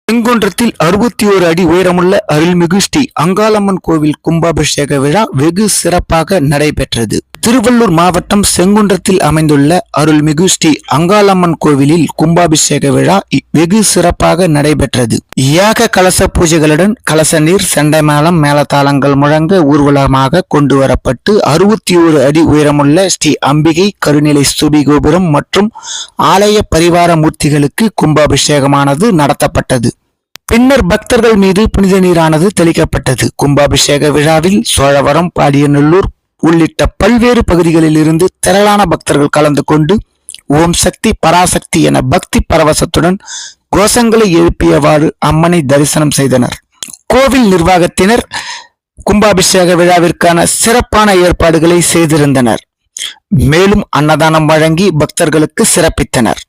செங்குன்றத்தில் 61 அடி உயரமுள்ள அருள்மிகு ஸ்ரீ அங்காளம்மன் கோவில் கும்பாபிஷேக விழா வெகு சிறப்பாக நடைபெற்றது. திருவள்ளூர் மாவட்டம் செங்குன்றத்தில் அமைந்துள்ள அருள்மிகு ஸ்ரீ அங்காளம்மன் கோவிலில் கும்பாபிஷேக விழா வெகு சிறப்பாக நடைபெற்றது. யாக கலச பூஜைகளுடன் கலச நீர், செண்டைமேளம், மேளதாளங்கள் முழங்க ஊர்வலமாக கொண்டு வரப்பட்டு 61 அடி உயரமுள்ள ஸ்ரீ அம்பிகை கருநிலை ஸ்தூபி கோபுரம் மற்றும் ஆலய பரிவார மூர்த்திகளுக்கு கும்பாபிஷேகமானது நடத்தப்பட்டது. பின்னர் பக்தர்கள் மீது புனித நீரானது தெளிக்கப்பட்டது. கும்பாபிஷேக விழாவில் சோழவரம், பாடியநல்லூர் உள்ளிட்ட பல்வேறு பகுதிகளில் இருந்து திரளான பக்தர்கள் கலந்து கொண்டு ஓம் சக்தி பராசக்தி என பக்தி பரவசத்துடன் கோஷங்களை எழுப்பியவாறு அம்மனை தரிசனம் செய்தனர். கோவில் நிர்வாகத்தினர் கும்பாபிஷேக விழாவிற்கான சிறப்பான ஏற்பாடுகளை செய்திருந்தனர். மேலும் அன்னதானம் வழங்கி பக்தர்களுக்கு சிறப்பித்தனர்.